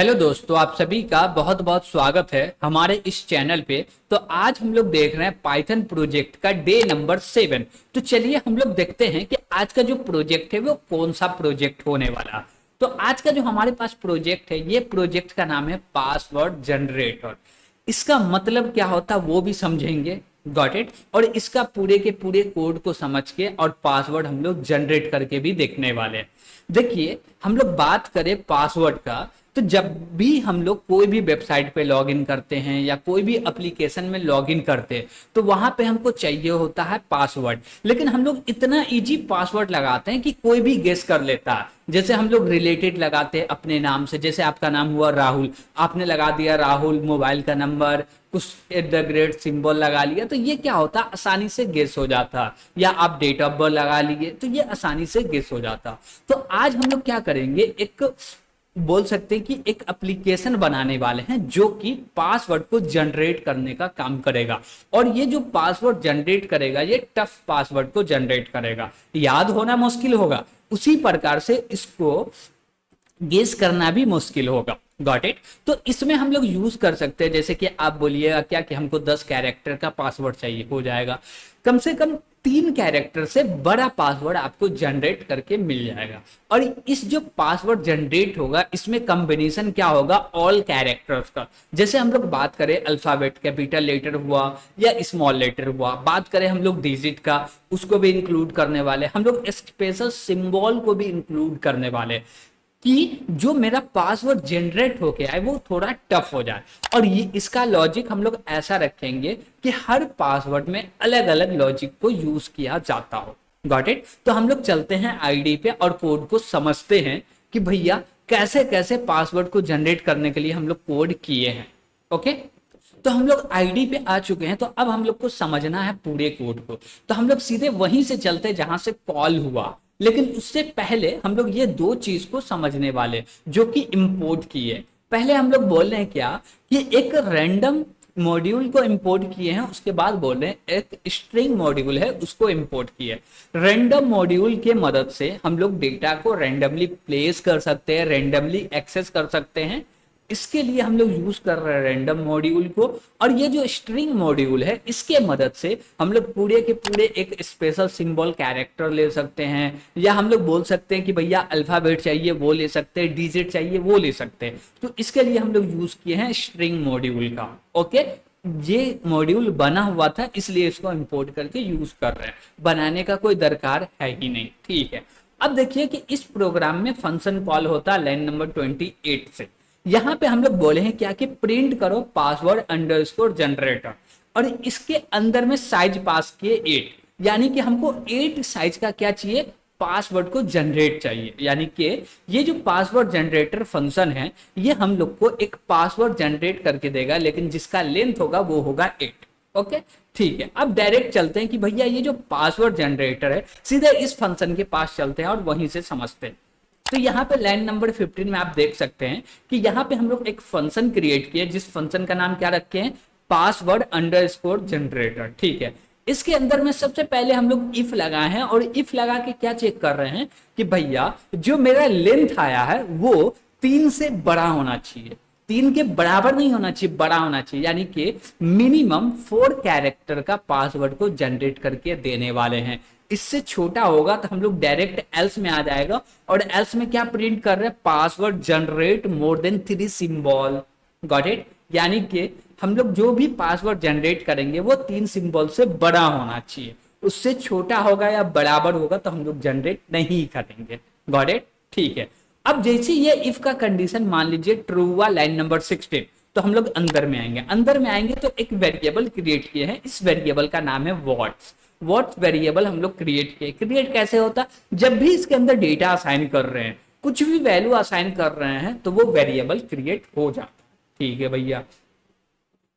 Hello दोस्तों, आप सभी का बहुत बहुत स्वागत है हमारे इस चैनल पे। तो आज हम लोग देख रहे हैं पाइथन प्रोजेक्ट का डे नंबर 7। तो चलिए हम लोग देखते हैं कि आज का जो प्रोजेक्ट है वो कौन सा प्रोजेक्ट होने वाला। तो आज का जो हमारे पास प्रोजेक्ट है, ये प्रोजेक्ट का नाम है पासवर्ड जनरेटर। इसका मतलब क्या होता है वो भी समझेंगे। Got it. और इसका पूरे के पूरे कोड को समझ के और पासवर्ड हम लोग जनरेट करके भी देखने वाले हैं। देखिए, हम लोग बात करें पासवर्ड का, तो जब भी हम लोग कोई भी वेबसाइट पे लॉगिन करते हैं या कोई भी एप्लीकेशन में लॉगिन करते हैं तो वहां पे हमको चाहिए होता है पासवर्ड। लेकिन हम लोग इतना इजी पासवर्ड लगाते हैं कि कोई भी गेस कर लेता है। जैसे हम लोग रिलेटेड लगाते हैं अपने नाम से, जैसे आपका नाम हुआ राहुल, आपने लगा दिया राहुल, मोबाइल का नंबर, कुछ एट द ग्रेट सिंबल लगा लिया, तो ये क्या होता आसानी से गेस हो जाता। या आप डेट ऑफ बर्थ लगा लिए तो ये आसानी से गेस हो जाता। तो आज हम लोग क्या करेंगे, एक बोल सकते हैं कि एक एप्लीकेशन बनाने वाले हैं जो कि पासवर्ड को जनरेट करने का काम करेगा। और ये जो पासवर्ड जनरेट करेगा ये टफ पासवर्ड को जनरेट करेगा, याद होना मुश्किल होगा, उसी प्रकार से इसको गेस करना भी मुश्किल होगा। Got it. तो इसमें हम लोग यूज कर सकते हैं, जैसे कि आप बोलिएगा क्या कि हमको 10 कैरेक्टर का पासवर्ड चाहिए, हो जाएगा। कम से कम 3 कैरेक्टर से बड़ा पासवर्ड आपको जनरेट करके मिल जाएगा। और इस जो पासवर्ड जनरेट होगा इसमें कॉम्बिनेशन क्या होगा, ऑल कैरेक्टर्स का। जैसे हम लोग बात करें अल्फाबेट, कैपिटल लेटर हुआ या स्मॉल लेटर हुआ, बात करें हम लोग डिजिट का, उसको भी इंक्लूड करने वाले, हम लोग स्पेशल सिंबल को भी इंक्लूड करने वाले, कि जो मेरा पासवर्ड जनरेट होके आए वो थोड़ा टफ हो जाए। और ये इसका लॉजिक हम लोग ऐसा रखेंगे कि हर पासवर्ड में अलग अलग लॉजिक को यूज किया जाता हो। Got it. तो हम लोग चलते हैं आईडी पे और कोड को समझते हैं कि भैया कैसे कैसे पासवर्ड को जनरेट करने के लिए हम लोग कोड किए हैं। ओके। तो हम लोग आईडी पे आ चुके हैं, तो अब हम लोग को समझना है पूरे कोड को। तो हम लोग सीधे वहीं से चलते हैं जहां से कॉल हुआ। लेकिन उससे पहले हम लोग ये दो चीज को समझने वाले जो कि इंपोर्ट की है। पहले हम लोग बोल रहे हैं क्या कि एक रैंडम मॉड्यूल को इंपोर्ट किए हैं, उसके बाद बोल रहे हैं एक स्ट्रिंग मॉड्यूल है उसको इंपोर्ट किए। रैंडम मॉड्यूल के मदद से हम लोग डेटा को रैंडमली प्लेस कर सकते हैं, रैंडमली एक्सेस कर सकते हैं। इसके लिए हम लोग यूज कर रहे हैं रैंडम मॉड्यूल को। और ये जो स्ट्रिंग मॉड्यूल है इसके मदद से हम लोग पूरे के पूरे एक स्पेशल सिंबल कैरेक्टर ले सकते हैं, या हम लोग बोल सकते हैं कि भैया अल्फाबेट चाहिए वो ले सकते हैं, डिजिट चाहिए वो ले सकते हैं। तो इसके लिए हम लोग यूज किए हैं स्ट्रिंग मॉड्यूल का। ओके। ये मॉड्यूल बना हुआ था इसलिए इसको इंपोर्ट करके यूज कर रहे हैं, बनाने का कोई दरकार है ही नहीं। ठीक है। अब देखिए कि इस प्रोग्राम में फंक्शन कॉल होता है लाइन नंबर 28 से। यहां पे हम लोग बोले हैं क्या कि प्रिंट करो पासवर्ड अंडरस्कोर जनरेटर, और इसके अंदर में साइज पास किए 8, यानी कि हमको 8 साइज का क्या चाहिए, पासवर्ड को जनरेट चाहिए। यानी कि ये जो पासवर्ड जनरेटर फंक्शन है ये हम लोग को एक पासवर्ड जनरेट करके देगा, लेकिन जिसका लेंथ होगा वो होगा 8। ओके। ठीक है। अब डायरेक्ट चलते हैं कि भैया ये जो पासवर्ड जनरेटर है सीधे इस फंक्शन के पास चलते हैं और वहीं से समझते हैं। तो यहाँ पे लाइन नंबर 15 में आप देख सकते हैं कि यहाँ पे हम लोग एक फंक्शन क्रिएट किया जिस फंक्शन का नाम क्या रखे हैं, पासवर्ड अंडरस्कोर जनरेटर। ठीक है। इसके अंदर में सबसे पहले हम लोग इफ लगाए हैं, और इफ लगा के क्या चेक कर रहे हैं कि भैया जो मेरा लेंथ आया है वो 3 से बड़ा होना चाहिए, 3 के बराबर नहीं होना चाहिए, बड़ा होना चाहिए। यानी कि मिनिमम 4 कैरेक्टर का पासवर्ड को जनरेट करके देने वाले हैं। इससे छोटा होगा तो हम लोग डायरेक्ट एल्स में आ जाएगा, और एल्स में क्या प्रिंट कर रहे हैं, password generate more than 3 symbol. Got it. यानी कि हम लोग जो भी पासवर्ड जनरेट करेंगे वो 3 सिंबल से बड़ा होना चाहिए, उससे छोटा होगा या बराबर होगा तो हम लोग जनरेट नहीं करेंगे। Got it. ठीक है। अब जैसे ये इफ का कंडीशन मान लीजिए ट्रू हुआ लाइन नंबर 16, तो हम लोग अंदर में आएंगे। अंदर में आएंगे तो एक वेरिएबल क्रिएट किए हैं, इस वेरिएबल का नाम है व्हाट्स। व्हाट वेरिएबल हम लोग क्रिएट किए। क्रिएट कैसे होता, जब भी इसके अंदर डेटा असाइन कर रहे हैं, कुछ भी वैल्यू असाइन कर रहे हैं तो वो वेरिएबल क्रिएट हो जाता है। ठीक है भैया।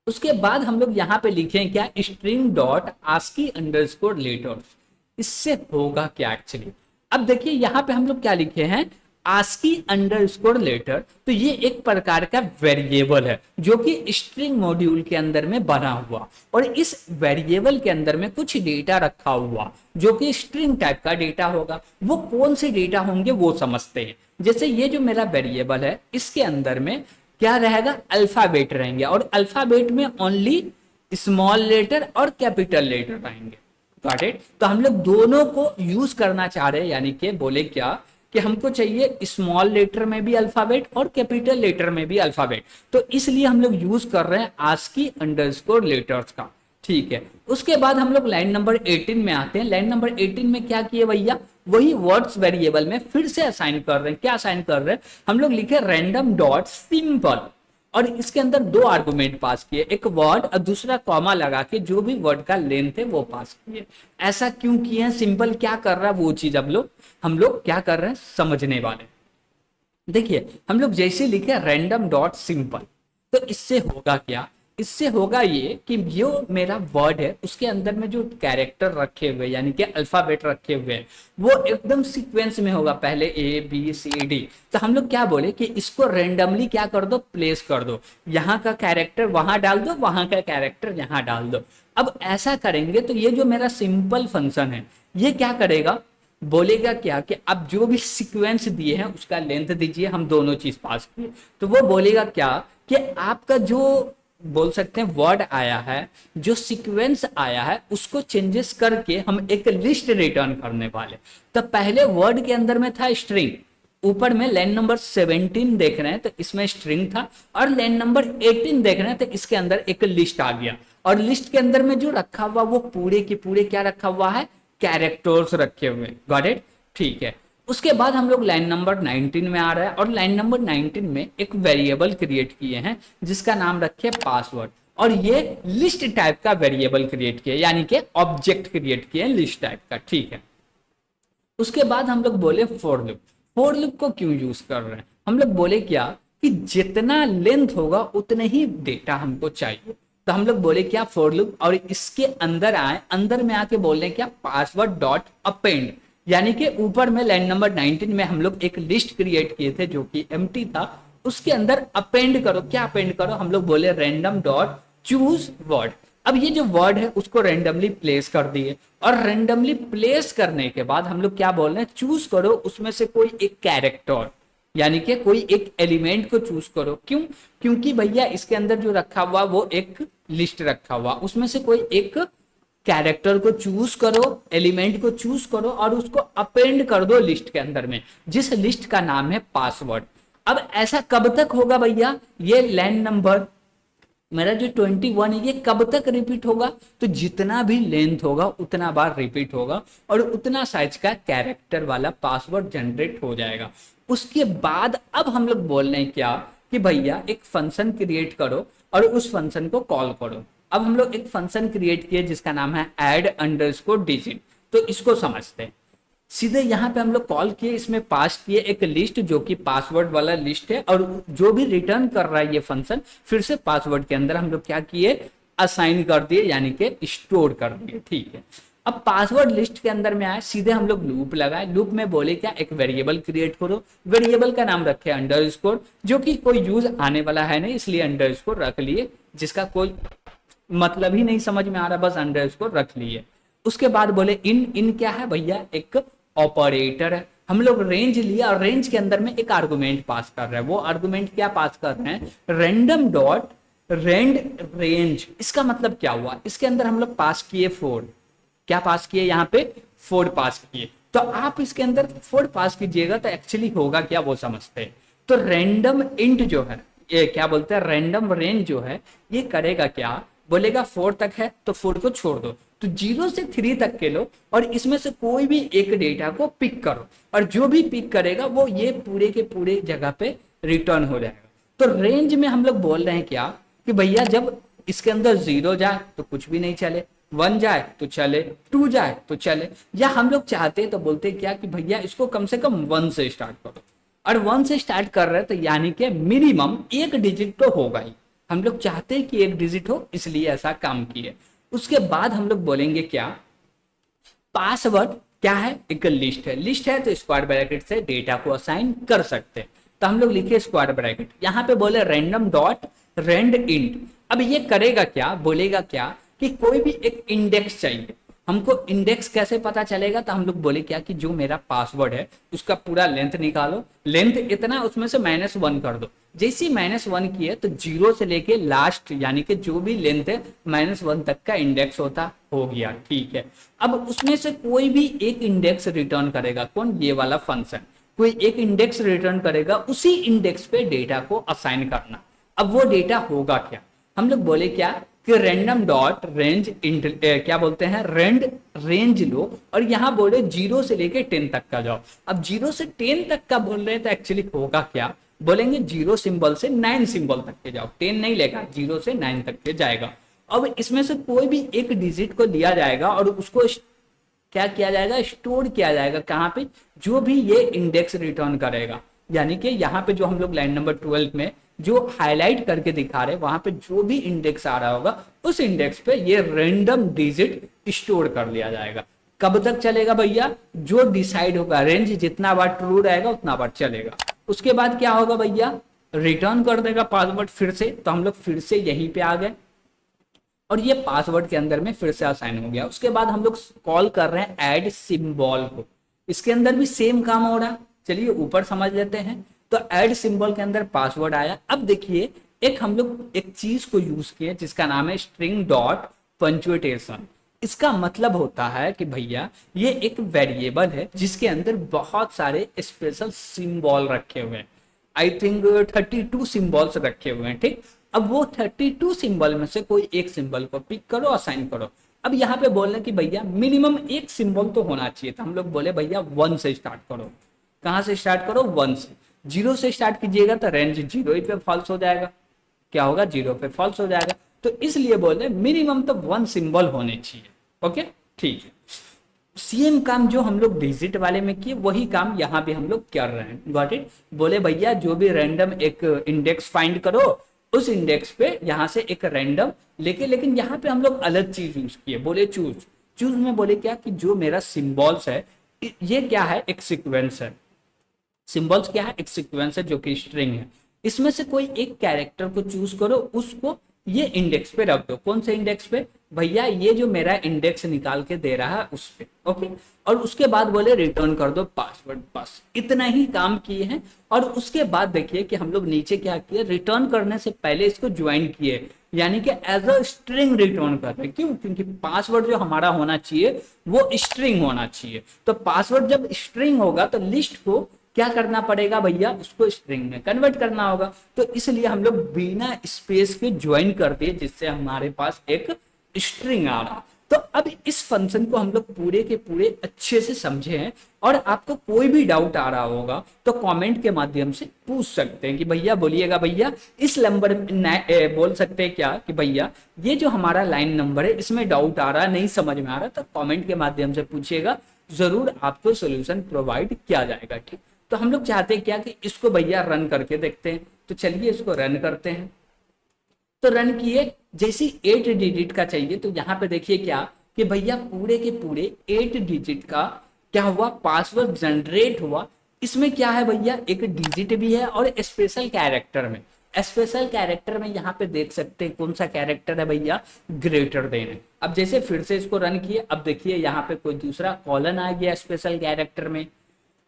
उसके बाद हम लोग यहाँ पे लिखें क्या, string dot ASCII underscore letters. इससे होगा क्या एक्चुअली, अब देखिए यहाँ पे हम लोग क्या लिखे हैं, ASCII अंडरस्कोर लेटर, तो ये एक प्रकार का वेरिएबल है जो कि स्ट्रिंग मॉड्यूल के अंदर में बना हुआ, और इस वेरिएबल के अंदर में कुछ डेटा रखा हुआ जो कि स्ट्रिंग टाइप का डेटा होगा। वो कौन से डेटा होंगे वो समझते हैं। जैसे ये जो मेरा वेरिएबल है, इसके अंदर में क्या रहेगा, अल्फाबेट रहेंगे, और अल्फाबेट में ओनली स्मॉल लेटर और कैपिटल लेटर रहेंगे। Got it? तो हम लोग दोनों को यूज करना चाह रहे हैं, यानी कि बोले क्या कि हमको चाहिए स्मॉल लेटर में भी अल्फाबेट और कैपिटल लेटर में भी अल्फाबेट, तो इसलिए हम लोग यूज कर रहे हैं ASCII अंडरस्कोर लेटर्स का। ठीक है, उसके बाद हम लोग लाइन नंबर 18 में आते हैं। लाइन नंबर 18 में क्या किए भैया, वही वर्ड्स वेरिएबल में फिर से असाइन कर रहे हैं। क्या असाइन कर रहे हैं, हम लोग लिखे रैंडम डॉट सिंपल, और इसके अंदर दो आर्गुमेंट पास किए, एक वर्ड और दूसरा कॉमा लगा के जो भी वर्ड का लेंथ है वो पास किए। ऐसा क्यों किए हैं, सिंपल क्या कर रहा है वो चीज हम लोग क्या कर रहे हैं समझने वाले। देखिए हम लोग जैसे लिखे रैंडम डॉट सिंपल, तो इससे होगा क्या, इससे होगा ये कि जो मेरा वर्ड है उसके अंदर में जो कैरेक्टर रखे हुए यानी कि अल्फाबेट रखे हुए हैं वो एकदम सीक्वेंस में होगा, पहले ABCD। तो हम लोग क्या बोले कि इसको रेंडमली क्या कर दो, प्लेस कर दो, यहाँ का कैरेक्टर वहां डाल दो, वहां का कैरेक्टर यहाँ डाल दो। अब ऐसा करेंगे तो ये जो मेरा सिंपल फंक्शन है ये क्या करेगा, बोलेगा क्या कि अब जो भी सीक्वेंस दिए हैं उसका लेंथ दीजिए, हम दोनों चीज पास किए। तो वो बोलेगा क्या कि आपका जो बोल सकते हैं वर्ड आया है, जो सीक्वेंस आया है उसको चेंजेस करके हम एक लिस्ट रिटर्न करने वाले। तो पहले वर्ड के अंदर में था स्ट्रिंग, ऊपर में लाइन नंबर 17 देख रहे हैं तो इसमें स्ट्रिंग था, और लाइन नंबर 18 देख रहे हैं तो इसके अंदर एक लिस्ट आ गया, और लिस्ट के अंदर में जो रखा हुआ वो पूरे के पूरे क्या रखा हुआ है, कैरेक्टर्स रखे हुए। Got it? ठीक है, उसके बाद हम लोग लाइन नंबर 19 में आ रहा है, और लाइन नंबर 19 में एक वेरिएबल क्रिएट किए हैं जिसका नाम रखे पासवर्ड, और ये लिस्ट टाइप का वेरिएबल क्रिएट किया यानी कि ऑब्जेक्ट क्रिएट किए लिस्ट टाइप का। ठीक है, उसके बाद हम लोग बोले फॉर लूप। फॉर लूप को क्यों यूज कर रहे हैं, हम लोग बोले क्या कि जितना लेंथ होगा उतने ही डेटा हमको चाहिए। तो हम लोग बोले क्या फॉर लूप, और इसके अंदर आए, अंदर में आके बोल रहे हैं क्या पासवर्ड डॉट अपेंड, यानी कि ऊपर में लाइन नंबर 19 में हम लोग एक लिस्ट क्रिएट किए थे जो कि एम्प्टी था, उसके अंदर अपेंड करो। क्या अपेंड करो, हम लोग बोले रैंडम डॉट चूज वर्ड। अब ये जो वर्ड है उसको रैंडमली प्लेस कर दिए, और रैंडमली प्लेस करने के बाद हम लोग क्या बोल रहे हैं, चूज करो उसमें से कोई एक कैरेक्टर यानी कि कोई एक एलिमेंट को चूज करो। क्यों, क्योंकि भैया इसके अंदर जो रखा हुआ वो एक लिस्ट रखा हुआ, उसमें से कोई एक कैरेक्टर को चूज करो, एलिमेंट को चूज करो, और उसको अपेंड कर दो लिस्ट के अंदर में, जिस लिस्ट का नाम है पासवर्ड। अब ऐसा कब तक होगा भैया, ये लाइन नंबर मेरा जो 21 है ये कब तक रिपीट होगा, तो जितना भी लेंथ होगा उतना बार रिपीट होगा, और उतना साइज का कैरेक्टर वाला पासवर्ड जनरेट हो जाएगा। उसके बाद अब हम लोग बोल रहे हैं क्या कि भैया एक फंक्शन क्रिएट करो और उस फंक्शन को कॉल करो। अब हम लोग एक फंक्शन क्रिएट किए जिसका नाम है ऐड अंडरस्कोर डिजिट। तो इसको समझते हैं, सीधे यहाँ पे हम लोग कॉल किए, इसमें पास किए एक लिस्ट जो कि पासवर्ड वाला लिस्ट है, और जो भी रिटर्न कर रहा है ये फंक्शन फिर से पासवर्ड के अंदर हम लोग क्या किए, असाइन कर दिए यानी कि स्टोर कर दिए। ठीक है, अब पासवर्ड लिस्ट के अंदर में आए, सीधे हम लोग लूप लगाए, लूप में बोले क्या एक वेरिएबल क्रिएट करो, वेरिएबल का नाम रखे अंडरस्कोर, जो कि कोई यूज आने वाला है नहीं इसलिए अंडरस्कोर रख लिए, जिसका कोई मतलब ही नहीं समझ में आ रहा, बस अंडरस्कोर रख लिए। उसके बाद बोले इन क्या है भैया, एक ऑपरेटर है। हम लोग रेंज लिया और रेंज के अंदर में एक आर्गुमेंट पास कर रहे हैं, वो आर्गुमेंट क्या पास कर रहे हैं, रैंडम डॉट रेंज। इसका मतलब क्या हुआ, इसके अंदर हम लोग पास किए 4, क्या पास किए यहाँ पे 4 पास किए। तो आप इसके अंदर 4 पास कीजिएगा तो एक्चुअली होगा क्या वो समझते हैं। तो रैंडम इंट जो है, ये क्या बोलते हैं, रैंडम रेंज जो है ये करेगा क्या, बोलेगा 4 तक है तो 4 को छोड़ दो, तो 0 से 3 तक के लो, और इसमें से कोई भी एक डेटा को पिक करो, और जो भी पिक करेगा वो ये पूरे के पूरे जगह पे रिटर्न हो जाएगा। तो रेंज में हम लोग बोल रहे हैं क्या कि भैया जब इसके अंदर 0 जाए तो कुछ भी नहीं चले, 1 जाए तो चले, 2 जाए तो चले, या हम लोग चाहते तो बोलते क्या कि भैया इसको कम से कम 1 से स्टार्ट करो, और 1 से स्टार्ट कर रहे हैं तो यानी कि मिनिमम एक डिजिट तो होगा ही, हम लोग चाहते हैं कि एक डिजिट हो इसलिए ऐसा काम किए। उसके बाद हम लोग बोलेंगे क्या, पासवर्ड क्या है, एक लिस्ट है। लिस्ट है तो स्क्वायर ब्रैकेट से डेटा को असाइन कर सकते हैं। तो हम लोग लिखे स्क्वायर ब्रैकेट, यहाँ पे बोले रैंडम डॉट रेंड इंट। अब ये करेगा क्या, बोलेगा क्या कि कोई भी एक इंडेक्स चाहिए हमको। इंडेक्स कैसे पता चलेगा, तो हम लोग बोले क्या कि जो मेरा पासवर्ड है उसका पूरा लेंथ निकालो, लेंथ इतना, उसमें से -1 कर दो। जैसे ही -1 किए तो 0 से लेके लास्ट यानी कि जो भी लेंथ है -1 तक का इंडेक्स होता हो गया, ठीक है। अब उसमें से कोई भी एक इंडेक्स रिटर्न करेगा, कौन, ये वाला फंक्शन कोई एक इंडेक्स रिटर्न करेगा, उसी इंडेक्स पे डेटा को असाइन करना। अब वो डेटा होगा क्या, हम लोग बोले क्या कि रैंडम डॉट रेंज क्या बोलते हैं, रेंज लो, और यहाँ बोले 0 से लेके 10 तक का जाओ। अब 0 से 10 तक का बोल रहे हैं तो एक्चुअली होगा क्या, बोलेंगे 0 सिंबल से 9 सिंबल तक के जाओ। 10 नहीं लेगा, 0 से 9 तक के जाएगा। अब इसमें से कोई भी एक डिजिट को लिया जाएगा और उसको क्या किया जाएगा, स्टोर किया जाएगा कहाँ पे, जो भी ये इंडेक्स रिटर्न करेगा। यानी कि यहाँ पे जो हम लोग लाइन नंबर 12 में जो हाईलाइट करके दिखा रहे हैं, वहां पे जो भी इंडेक्स आ रहा होगा उस इंडेक्स पे ये रैंडम डिजिट स्टोर कर लिया जाएगा। कब तक चलेगा भैया, जो डिसाइड होगा, रेंज जितना बार ट्रू रहेगा उतना बार चलेगा। उसके बाद क्या होगा भैया, रिटर्न कर देगा पासवर्ड फिर से। तो हम लोग फिर से यहीं पे आ गए और ये पासवर्ड के अंदर में फिर से असाइन हो गया। उसके बाद हम लोग कॉल कर रहे हैं ऐड सिंबल को, इसके अंदर भी सेम काम हो रहा है। चलिए ऊपर समझ लेते हैं। तो ऐड सिंबल के अंदर पासवर्ड आया। अब देखिए एक हम लोग एक चीज को यूज किए जिसका नाम है स्ट्रिंग डॉट पंक्चुएशन। इसका मतलब होता है कि भैया ये एक वेरिएबल है जिसके अंदर बहुत सारे स्पेशल सिंबल रखे हुए हैं। आई थिंक 32 सिंबल्स रखे हुए हैं, ठीक। अब वो 32 सिंबल में से कोई एक सिंबल को पिक करो, असाइन करो। अब यहाँ पे बोल रहे कि भैया मिनिमम एक सिंबल तो होना चाहिए। तो हम लोग बोले भैया 1 से स्टार्ट करो। कहाँ से स्टार्ट करो, 1 से। 0 से स्टार्ट कीजिएगा तो रेंज 0 पे फॉल्स हो जाएगा। क्या होगा, 0 पे फॉल्स हो जाएगा। तो इसलिए बोले मिनिमम तो 1 सिंबल होने चाहिए। ओके, ठीक है। सेम काम जो हम लोग डिजिट वाले में किए वही काम यहाँ पे हम लोग कर रहे हैं। Got it. बोले भैया जो भी रैंडम एक इंडेक्स फाइंड करो, उस इंडेक्स पे यहाँ से एक रैंडम लेके, लेकिन यहाँ पे हम लोग अलग चीज यूज किए। बोले चूज में बोले क्या कि जो मेरा सिंबल्स है ये क्या है, एक सीक्वेंस है। सिंबल्स क्या है, एक सीक्वेंस है जो कि स्ट्रिंग है। इसमें से कोई एक कैरेक्टर को चूज करो, उसको ये इंडेक्स पे रख दो। कौन से इंडेक्स पे भैया, ये जो मेरा इंडेक्स निकाल के दे रहा है उस पे। ओके, और उसके बाद बोले रिटर्न कर दो पासवर्ड। बस इतना ही काम किए हैं। और उसके बाद देखिए कि हम लोग नीचे क्या किए, रिटर्न करने से पहले इसको ज्वाइन किए, यानी कि एज अ स्ट्रिंग रिटर्न कर रहे। क्यों, क्योंकि पासवर्ड जो हमारा होना चाहिए वो स्ट्रिंग होना चाहिए। तो पासवर्ड जब स्ट्रिंग होगा तो लिस्ट को क्या करना पड़ेगा भैया, उसको स्ट्रिंग में कन्वर्ट करना होगा। तो इसलिए हम लोग बिना स्पेस के ज्वाइन कर दिए, जिससे हमारे पास एक स्ट्रिंग आ रहा। तो अब इस फंक्शन को हम लोग पूरे के पूरे अच्छे से समझे हैं। और आपको कोई भी डाउट आ रहा होगा तो कमेंट के माध्यम से पूछ सकते हैं कि भैया बोलिएगा भैया इस नंबर बोल सकते हैं क्या कि भैया ये जो हमारा लाइन नंबर है इसमें डाउट आ रहा है, नहीं समझ में आ रहा, तो कमेंट के माध्यम से पूछिएगा, जरूर आपको सोल्यूशन प्रोवाइड किया जाएगा, ठीक। तो हम लोग चाहते हैं क्या कि इसको भैया रन करके देखते हैं। तो चलिए इसको रन करते हैं। तो रन किए, जैसे 8 डिजिट का चाहिए तो यहाँ पे देखिए क्या कि भैया पूरे के पूरे 8 डिजिट का क्या हुआ, पासवर्ड जनरेट हुआ। इसमें क्या है भैया, एक डिजिट भी है और स्पेशल कैरेक्टर में। स्पेशल कैरेक्टर में यहाँ पे देख सकते हैं कौन सा कैरेक्टर है भैया, ग्रेटर देन। अब जैसे फिर से इसको रन किए, अब देखिए यहाँ पे कोई दूसरा कॉलन आ गया स्पेशल कैरेक्टर में।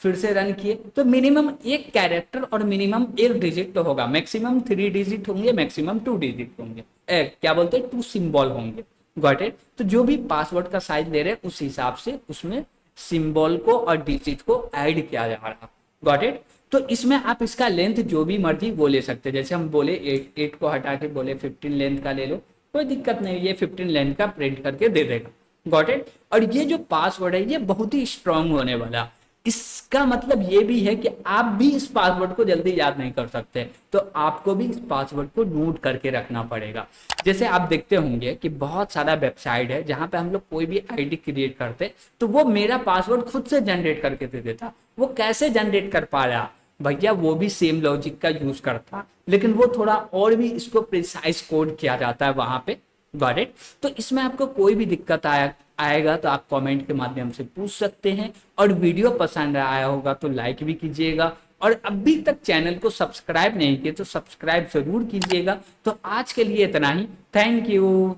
फिर से रन किए तो मिनिमम एक कैरेक्टर और मिनिमम एक डिजिट तो होगा, मैक्सिमम 3 डिजिट होंगे, मैक्सिमम 2 डिजिट होंगे, क्या बोलते हैं 2 सिंबल होंगे। Got it. तो जो भी पासवर्ड का साइज ले रहे हैं उस हिसाब से उसमें सिंबल को और डिजिट को ऐड किया जा रहा। Got it. तो इसमें आप इसका लेंथ जो भी मर्जी वो ले सकते हैं। जैसे हम बोले 8 को हटा के बोले 15 लेंथ का ले लो, कोई दिक्कत नहीं, ये 15 लेंथ का प्रिंट करके दे देगा। Got it. और ये जो पासवर्ड है ये बहुत ही स्ट्रांग होने वाला। इसका मतलब ये भी है कि आप भी इस पासवर्ड को जल्दी याद नहीं कर सकते, तो आपको भी इस पासवर्ड को नोट करके रखना पड़ेगा। जैसे आप देखते होंगे कि बहुत सारा वेबसाइट है जहां पे हम लोग कोई भी आईडी क्रिएट करते तो वो मेरा पासवर्ड खुद से जनरेट करके दे देता। वो कैसे जनरेट कर पा रहा भैया, वो भी सेम लॉजिक का यूज करता, लेकिन वो थोड़ा और भी इसको प्रिसाइज कोड किया जाता है वहां पे। Got it. तो इसमें आपको कोई भी दिक्कत आएगा तो आप कमेंट के माध्यम से पूछ सकते हैं। और वीडियो पसंद आया होगा तो लाइक भी कीजिएगा, और अभी तक चैनल को सब्सक्राइब नहीं किए तो सब्सक्राइब जरूर कीजिएगा। तो आज के लिए इतना ही, थैंक यू।